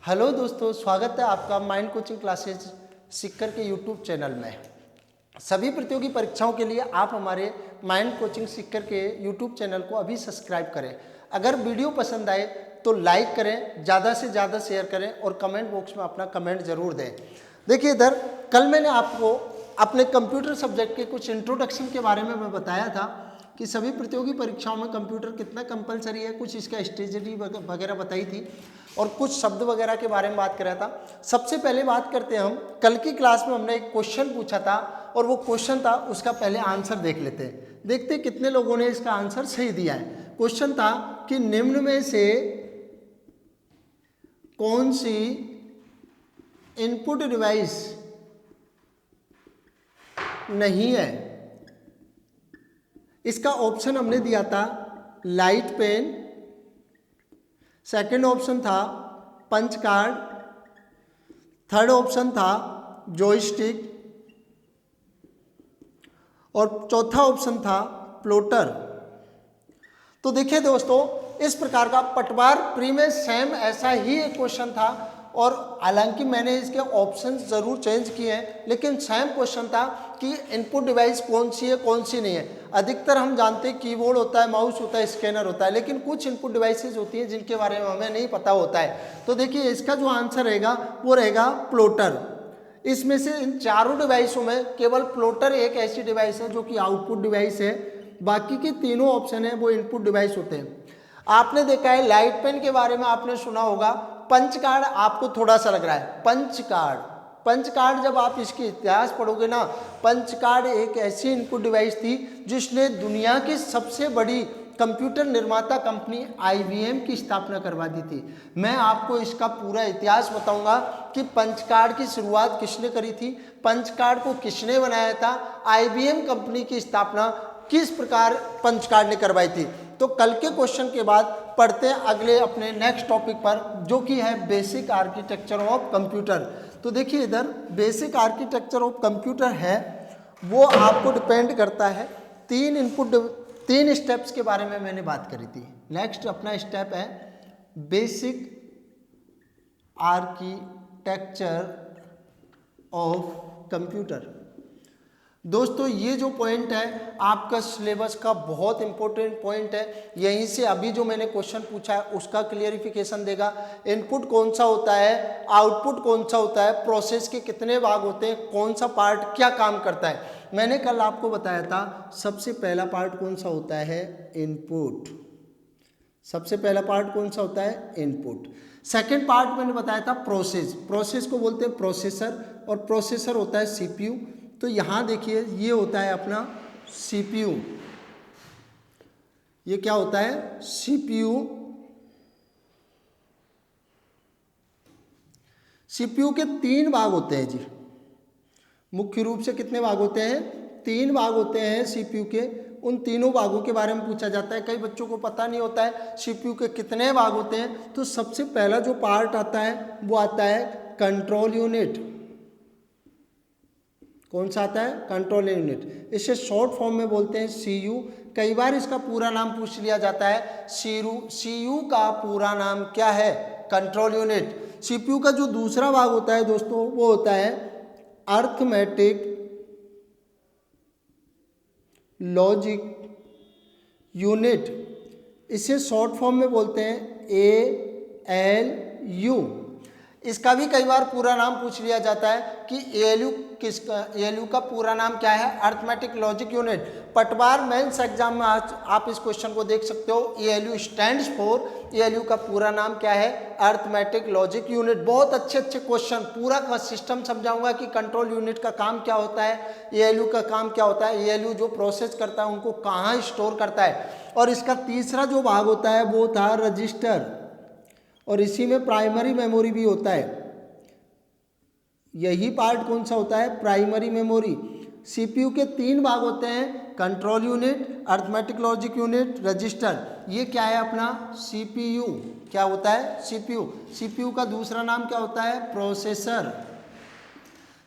Hello दोस्तों, स्वागत है आपका माइंड कोचिंग क्लासेज सीखकर के यूट्यूब चैनल में। सभी प्रतियोगी परीक्षाओं के लिए आप हमारे माइंड कोचिंग सीखकर के यूट्यूब चैनल को अभी सब्सक्राइब करें। अगर वीडियो पसंद आए तो लाइक करें, ज़्यादा से ज़्यादा शेयर करें और कमेंट बॉक्स में अपना कमेंट ज़रूर दें। देखिए इधर कल मैंने आपको अपने कंप्यूटर सब्जेक्ट के कुछ इंट्रोडक्शन के बारे में मैं बताया था कि सभी प्रतियोगी परीक्षाओं में कंप्यूटर कितना कंपलसरी है, कुछ इसका स्ट्रेटजी वगैरह बताई थी और कुछ शब्द वगैरह के बारे में बात करा था। सबसे पहले बात करते हैं हम, कल की क्लास में हमने एक क्वेश्चन पूछा था और वो क्वेश्चन था, उसका पहले आंसर देख लेते हैं। देखते हैं कितने लोगों ने इसका आंसर सही दिया है। क्वेश्चन था कि निम्न में से कौन सी इनपुट डिवाइस नहीं है। इसका ऑप्शन हमने दिया था लाइट पेन, सेकंड ऑप्शन था पंच कार्ड, थर्ड ऑप्शन था जॉयस्टिक और चौथा ऑप्शन था प्लॉटर। तो देखिए दोस्तों, इस प्रकार का पटवार प्री में सेम ऐसा ही एक क्वेश्चन था और हालांकि मैंने इसके ऑप्शन जरूर चेंज किए हैं, लेकिन सेम क्वेश्चन था कि इनपुट डिवाइस कौन सी है कौन सी नहीं है। अधिकतर हम जानते हैं कीबोर्ड होता है, माउस होता है, स्कैनर होता है, लेकिन कुछ इनपुट डिवाइसेज होती हैं जिनके बारे में हमें नहीं पता होता है। तो देखिए इसका जो आंसर रहेगा वो रहेगा प्लॉटर। इसमें से इन चारों डिवाइसों में केवल प्लॉटर एक ऐसी डिवाइस है जो कि आउटपुट डिवाइस है, बाकी के तीनों ऑप्शन है वो इनपुट डिवाइस होते हैं। आपने देखा है लाइट पेन के बारे में आपने सुना होगा, पंच कार्ड आपको थोड़ा सा लग रहा है। पंच कार्ड जब आप इसकी इतिहास पढ़ोगे ना, पंच कार्ड एक ऐसी इनपुट डिवाइस थी जिसने दुनिया की सबसे बड़ी कंप्यूटर निर्माता कंपनी IBM की स्थापना करवा दी थी। मैं आपको इसका पूरा इतिहास बताऊंगा कि पंच कार्ड की शुरुआत किसने करी थी, पंच कार्ड को किसने बनाया था, IBM कंपनी की स्थापना किस प्रकार पंच कार्ड ने करवाई थी। तो कल के क्वेश्चन के बाद पढ़ते हैं अगले अपने नेक्स्ट टॉपिक पर, जो कि है बेसिक आर्किटेक्चर ऑफ कंप्यूटर। तो देखिए इधर बेसिक आर्किटेक्चर ऑफ कंप्यूटर है, वो आपको डिपेंड करता है तीन स्टेप्स के बारे में मैंने बात करी थी। नेक्स्ट अपना स्टेप है बेसिक आर्किटेक्चर ऑफ कंप्यूटर। दोस्तों ये जो पॉइंट है आपका सिलेबस का बहुत इंपॉर्टेंट पॉइंट है। यहीं से अभी जो मैंने क्वेश्चन पूछा है उसका क्लियरिफिकेशन देगा। इनपुट कौन सा होता है, आउटपुट कौन सा होता है, प्रोसेस के कितने भाग होते हैं, कौन सा पार्ट क्या काम करता है। मैंने कल आपको बताया था सबसे पहला पार्ट कौन सा होता है, इनपुट। सबसे पहला पार्ट कौन सा होता है, इनपुट। सेकेंड पार्ट मैंने बताया था प्रोसेस को बोलते हैं प्रोसेसर, और प्रोसेसर होता है CPU। तो यहां देखिए ये होता है अपना CPU। ये क्या होता है, CPU। CPU के 3 भाग होते हैं जी। मुख्य रूप से कितने भाग होते हैं, 3 भाग होते हैं CPU के। उन तीनों भागों के बारे में पूछा जाता है। कई बच्चों को पता नहीं होता है CPU के कितने भाग होते हैं। तो सबसे पहला जो पार्ट आता है वो आता है कंट्रोल यूनिट। कौन सा आता है, कंट्रोल यूनिट। इसे शॉर्ट फॉर्म में बोलते हैं CU। कई बार इसका पूरा नाम पूछ लिया जाता है, CU का पूरा नाम क्या है, कंट्रोल यूनिट। CPU का जो दूसरा भाग होता है दोस्तों वो होता है अर्थमेटिक लॉजिक यूनिट। इसे शॉर्ट फॉर्म में बोलते हैं ALU। इसका भी कई बार पूरा नाम पूछ लिया जाता है कि ALU का पूरा नाम क्या है, अर्थमेटिक लॉजिक यूनिट। पटवार मेंस एग्जाम में आज आप इस क्वेश्चन को देख सकते हो। ALU स्टैंड्स फॉर, ALU का पूरा नाम क्या है, अर्थमेटिक लॉजिक यूनिट। बहुत अच्छे क्वेश्चन, पूरा का सिस्टम समझाऊंगा कि कंट्रोल यूनिट का काम क्या होता है, ALU का काम क्या होता है, ALU जो प्रोसेस करता है उनको कहाँ स्टोर करता है। और इसका तीसरा जो भाग होता है वो था रजिस्टर, और इसी में प्राइमरी मेमोरी भी होता है। यही पार्ट कौन सा होता है, प्राइमरी मेमोरी। CPU के 3 भाग होते हैं, control unit, arithmetic logic unit, register. ये क्या है अपना CPU। क्या होता है, CPU का दूसरा नाम क्या होता है, प्रोसेसर।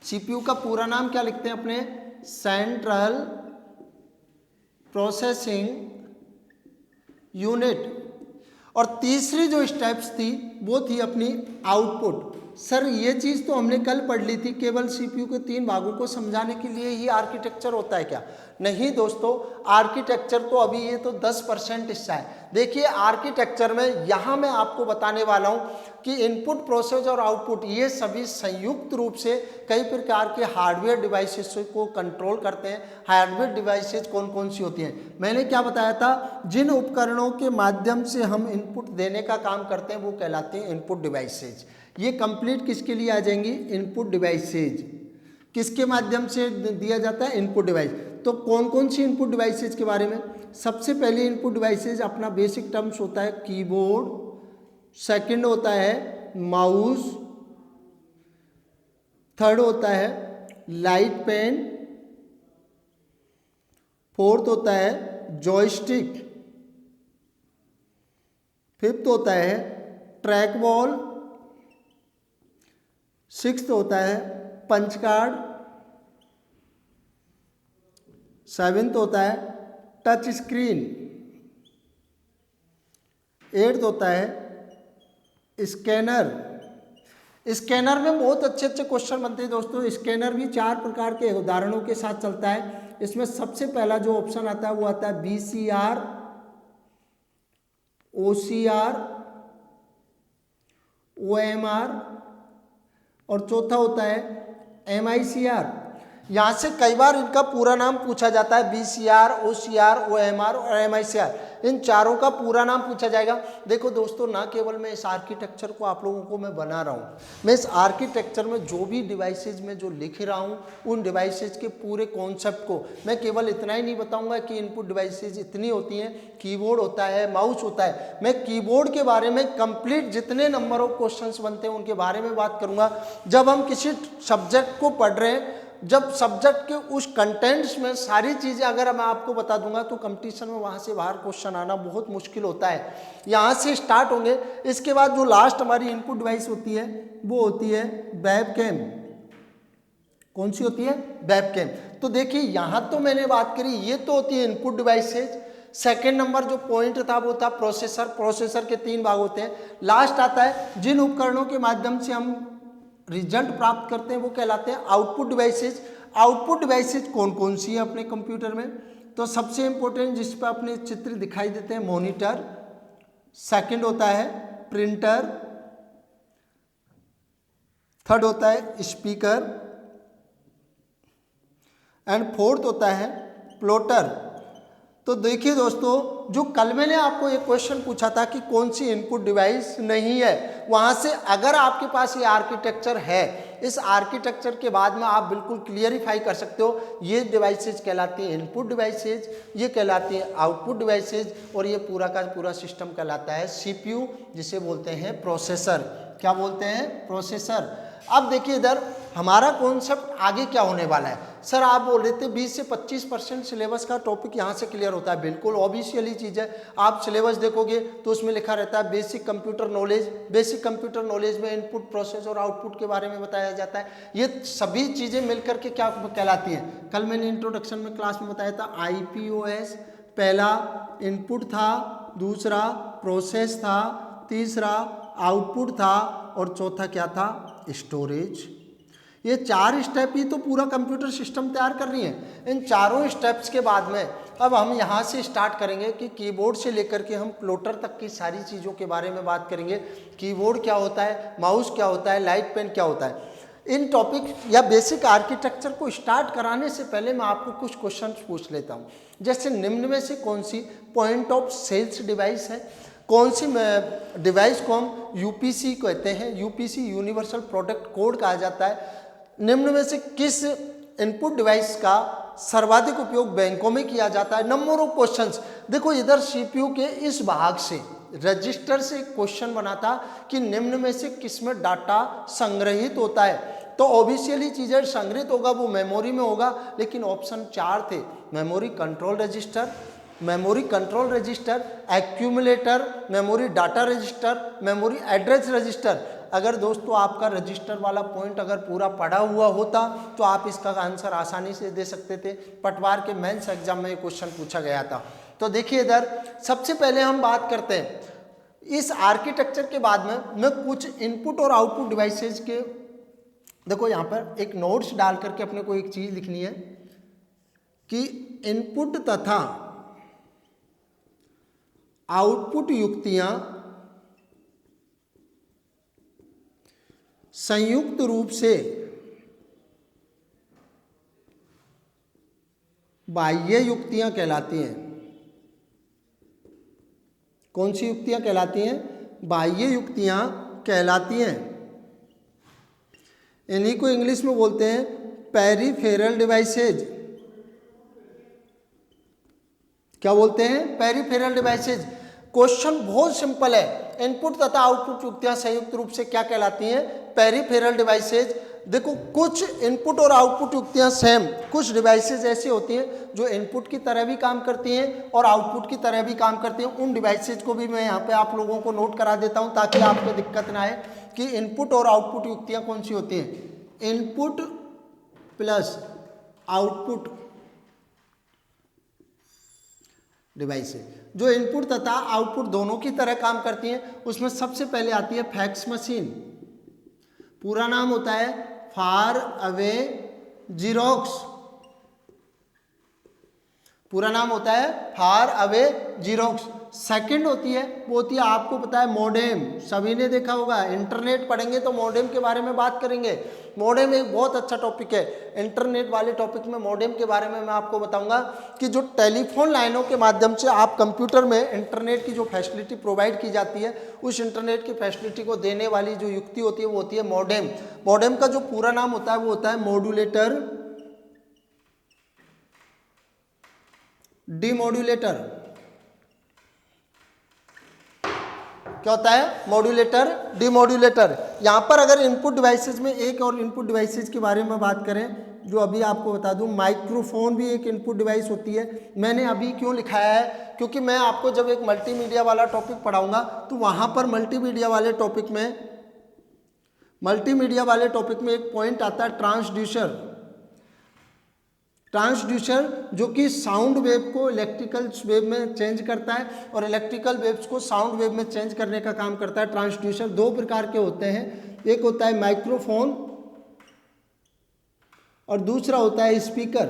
CPU का पूरा नाम क्या लिखते हैं अपने, सेंट्रल प्रोसेसिंग यूनिट। और तीसरी जो स्टेप्स थी वो थी अपनी आउटपुट। सर ये चीज़ तो हमने कल पढ़ ली थी, केवल सीपीयू के 3 भागों को समझाने के लिए ही आर्किटेक्चर होता है क्या? नहीं दोस्तों, आर्किटेक्चर तो अभी ये तो 10% हिस्सा है। देखिए आर्किटेक्चर में यहाँ मैं आपको बताने वाला हूँ कि इनपुट, प्रोसेस और आउटपुट ये सभी संयुक्त रूप से कई प्रकार के हार्डवेयर डिवाइसेस को कंट्रोल करते हैं। हार्डवेयर डिवाइसेस कौन कौन सी होती हैं? मैंने क्या बताया था, जिन उपकरणों के माध्यम से हम इनपुट देने का काम करते हैं वो कहलाते हैं इनपुट डिवाइसेज। ये कंप्लीट किसके लिए आ जाएंगी? Input devices. किसके माध्यम से दिया जाता है? Input device. तो कौन कौन सी इनपुट डिवाइसेज के बारे में? सबसे पहले इनपुट डिवाइसेज अपना बेसिक टर्म्स होता है कीबोर्ड, सेकंड होता है माउस, थर्ड होता है लाइट पेन, फोर्थ होता है जॉयस्टिक, फिफ्थ होता है ट्रैक बॉल, सिक्स्थ होता है पंच कार्ड, सेवेंथ होता है टच स्क्रीन, एट्थ होता है स्कैनर। स्कैनर में बहुत अच्छे अच्छे क्वेश्चन बनते हैं दोस्तों। स्कैनर भी 4 प्रकार के उदाहरणों के साथ चलता है। इसमें सबसे पहला जो ऑप्शन आता है वो आता है VCR, OCR, OMR और चौथा होता है MICR। यहाँ से कई बार इनका पूरा नाम पूछा जाता है, VCR, OCR, OMR और MICR। इन चारों का पूरा नाम पूछा जाएगा। देखो दोस्तों, ना केवल मैं इस आर्किटेक्चर को आप लोगों को मैं बना रहा हूँ, मैं इस आर्किटेक्चर में जो भी डिवाइसेज में जो लिख रहा हूँ उन डिवाइसेज के पूरे कॉन्सेप्ट को मैं केवल इतना ही नहीं बताऊँगा कि इनपुट डिवाइसेज इतनी होती हैं, कीबोर्ड होता है, माउस होता है। मैं कीबोर्ड के बारे में कंप्लीट जितने नंबर ऑफ क्वेश्चंस बनते हैं उनके बारे में बात करूँगा। जब हम किसी सब्जेक्ट को पढ़ रहे हैं, जब सब्जेक्ट के उस कंटेंट्स में सारी चीज़ें अगर मैं आपको बता दूंगा तो कंपटीशन में वहाँ से बाहर क्वेश्चन आना बहुत मुश्किल होता है। यहाँ से स्टार्ट होंगे। इसके बाद जो लास्ट हमारी इनपुट डिवाइस होती है वो होती है वेबकैम। कौन सी होती है? वेबकैम। तो देखिए यहाँ तो मैंने बात करी, ये तो होती है इनपुट डिवाइसेज। सेकेंड नंबर जो पॉइंट था वो था प्रोसेसर। प्रोसेसर के 3 भाग होते हैं। लास्ट आता है जिन उपकरणों के माध्यम से हम रिजल्ट प्राप्त करते हैं वो कहलाते हैं आउटपुट डिवाइसेज। आउटपुट डिवाइसेज कौन कौन सी है अपने कंप्यूटर में? तो सबसे इंपॉर्टेंट जिस पर अपने चित्र दिखाई देते हैं मॉनिटर, सेकंड होता है प्रिंटर, थर्ड होता है स्पीकर एंड फोर्थ होता है प्लॉटर। तो देखिए दोस्तों, जो कल मैंने आपको एक क्वेश्चन पूछा था कि कौन सी इनपुट डिवाइस नहीं है, वहां से अगर आपके पास ये आर्किटेक्चर है, इस आर्किटेक्चर के बाद में आप बिल्कुल क्लियरिफाई कर सकते हो ये डिवाइसेज कहलाती है इनपुट डिवाइसेज, ये कहलाती है आउटपुट डिवाइसेज और ये पूरा का पूरा सिस्टम कहलाता है सीपीयू, जिसे बोलते हैं प्रोसेसर। क्या बोलते हैं? प्रोसेसर। अब देखिए इधर हमारा कॉन्सेप्ट आगे क्या होने वाला है। सर आप बोल रहे थे 20 से 25% सिलेबस का टॉपिक यहाँ से क्लियर होता है। बिल्कुल ऑब्वियसली चीज़ है। आप सिलेबस देखोगे तो उसमें लिखा रहता है basic computer knowledge. Basic computer knowledge में इनपुट, प्रोसेस और आउटपुट के बारे में बताया जाता है। ये सभी चीज़ें मिलकर के क्या कहलाती हैं? कल मैंने इंट्रोडक्शन में क्लास में बताया था IPOS। पहला इनपुट था, दूसरा प्रोसेस था, तीसरा आउटपुट था और चौथा क्या था? स्टोरेज। ये 4 स्टेप ही तो पूरा कंप्यूटर सिस्टम तैयार कर रही है। इन चारों स्टेप्स के बाद में अब हम यहाँ से स्टार्ट करेंगे कि कीबोर्ड से लेकर के हम प्लॉटर तक की सारी चीज़ों के बारे में बात करेंगे। कीबोर्ड क्या होता है, माउस क्या होता है, लाइट पेन क्या होता है। इन टॉपिक या बेसिक आर्किटेक्चर को स्टार्ट कराने से पहले मैं आपको कुछ क्वेश्चन पूछ लेता हूँ। जैसे निम्न में से कौन सी पॉइंट ऑफ सेल्स डिवाइस है? कौन सी डिवाइस को हम यूपीसी कहते हैं? यूपीसी यूनिवर्सल प्रोडक्ट कोड कहा जाता है। निम्न में से किस इनपुट डिवाइस का सर्वाधिक उपयोग बैंकों में किया जाता है? Number of questions. देखो इधर सीपीयू के इस भाग से रजिस्टर से क्वेश्चन बना था कि निम्न में से किस में डाटा संग्रहित होता है। तो ऑब्वियसली चीजें संग्रहित होगा वो मेमोरी में होगा, लेकिन ऑप्शन 4 थे memory control register, memory control register, accumulator, memory data register, memory address register. अगर दोस्तों आपका रजिस्टर वाला पॉइंट अगर पूरा पढ़ा हुआ होता तो आप इसका आंसर आसानी से दे सकते थे। पटवार के मेंस एग्जाम में ये क्वेश्चन पूछा गया था। तो देखिए इधर सबसे पहले हम बात करते हैं इस आर्किटेक्चर के बाद में मैं कुछ इनपुट और आउटपुट डिवाइसेज के, देखो यहाँ पर एक नोट्स डाल करके अपने को एक चीज लिखनी है कि इनपुट तथा आउटपुट युक्तियां संयुक्त रूप से बाह्य युक्तियां कहलाती हैं। कौन सी युक्तियां कहलाती हैं? बाह्य युक्तियां कहलाती हैं। इन्हीं को इंग्लिश में बोलते हैं पेरिफेरल डिवाइसेज। क्या बोलते हैं? Peripheral devices. क्वेश्चन बहुत सिंपल है, इनपुट तथा आउटपुट युक्तियां संयुक्त रूप से क्या कहलाती हैं? Peripheral devices. देखो कुछ इनपुट और आउटपुट युक्तियां सेम, कुछ डिवाइसेज ऐसी होती हैं जो इनपुट की तरह भी काम करती हैं और आउटपुट की तरह भी काम करती हैं। उन डिवाइसेज को भी मैं यहाँ पे आप लोगों को नोट करा देता हूँ ताकि आपको दिक्कत ना आए कि इनपुट और आउटपुट युक्तियां कौन सी होती हैं। इनपुट प्लस आउटपुट डिवाइसेज जो इनपुट तथा आउटपुट दोनों की तरह काम करती हैं, उसमें सबसे पहले आती है फैक्स मशीन। पूरा नाम होता है फार अवे जीरोक्स। पूरा नाम होता है फार अवे जीरोक्स। सेकंड होती है, वो होती है आपको पता है मॉडेम। सभी ने देखा होगा, इंटरनेट पढ़ेंगे तो मॉडेम के बारे में बात करेंगे। मॉडेम एक बहुत अच्छा टॉपिक है। इंटरनेट वाले टॉपिक में मॉडेम के बारे में मैं आपको बताऊंगा कि जो टेलीफोन लाइनों के माध्यम से आप कंप्यूटर में इंटरनेट की जो फैसिलिटी प्रोवाइड की जाती है, उस इंटरनेट की फैसिलिटी को देने वाली जो युक्ति होती है वो होती है मॉडेम। मॉडेम का जो पूरा नाम होता है वो होता है मॉड्यूलेटर, डीमॉड्यूलेटर। क्या होता है? Modulator, demodulator. यहाँ पर अगर इनपुट डिवाइसेज में एक और इनपुट डिवाइसेज के बारे में बात करें, जो अभी आपको बता दूं, माइक्रोफोन भी एक इनपुट डिवाइस होती है। मैंने अभी क्यों लिखाया है? क्योंकि मैं आपको जब एक मल्टीमीडिया वाला टॉपिक पढ़ाऊंगा तो वहाँ पर मल्टीमीडिया वाले टॉपिक में एक पॉइंट आता है ट्रांसड्यूसर। ट्रांसड्यूसर जो कि साउंड वेव को इलेक्ट्रिकल वेव में चेंज करता है और इलेक्ट्रिकल वेव्स को साउंड वेव में चेंज करने का काम करता है। ट्रांसड्यूसर दो प्रकार के होते हैं, एक होता है माइक्रोफोन और दूसरा होता है स्पीकर।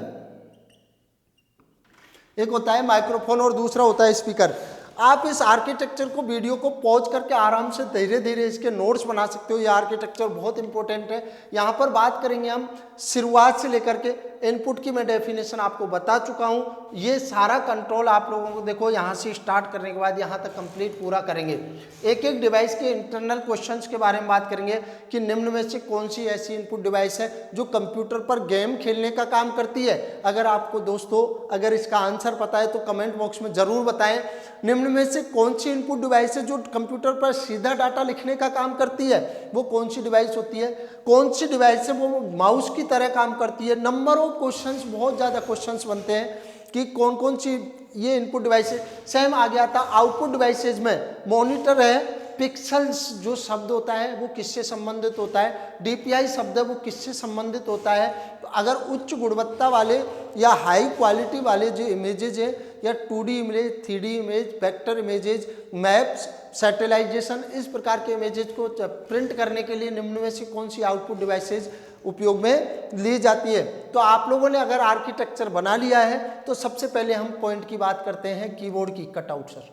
एक होता है माइक्रोफोन और दूसरा होता है स्पीकर। आप इस आर्किटेक्चर को वीडियो को पॉज करके आराम से धीरे धीरे इसके नोट्स बना सकते हो। ये आर्किटेक्चर बहुत इंपॉर्टेंट है। यहाँ पर बात करेंगे हम शुरुआत से लेकर के इनपुट की मैं डेफिनेशन आपको बता चुका हूँ। ये सारा कंट्रोल आप लोगों को देखो यहाँ से स्टार्ट करने के बाद यहाँ तक कंप्लीट पूरा करेंगे। एक एक डिवाइस के इंटरनल क्वेश्चंस के बारे में बात करेंगे कि निम्न में से कौन सी ऐसी इनपुट डिवाइस है जो कंप्यूटर पर गेम खेलने का काम करती है। अगर आपको दोस्तों अगर इसका आंसर पता है तो कमेंट बॉक्स में ज़रूर बताएं। निम्न में से कौन सी इनपुट डिवाइस है जो कंप्यूटर पर सीधा डाटा लिखने का काम करती है, वो कौन सी डिवाइस होती है। कौन सी डिवाइस है वो माउस की तरह काम करती है। नंबर ऑफ क्वेश्चंस, बहुत ज़्यादा क्वेश्चंस बनते हैं कि कौन कौन सी ये इनपुट डिवाइसेज। सेम आ गया था आउटपुट डिवाइसेज में मॉनिटर है, पिक्सल्स जो शब्द होता है वो किससे संबंधित होता है, डीपीआई शब्द है वो किससे संबंधित होता है। तो अगर उच्च गुणवत्ता वाले या हाई क्वालिटी वाले जो इमेजेज है या 2D image, 3D image, vector images, maps, सैटेलाइजेशन, इस प्रकार के इमेजेज को प्रिंट करने के लिए निम्न में से कौन सी आउटपुट डिवाइसेज उपयोग में ली जाती है। तो आप लोगों ने अगर आर्किटेक्चर बना लिया है तो सबसे पहले हम पॉइंट की बात करते हैं कीबोर्ड की। Cutout sir,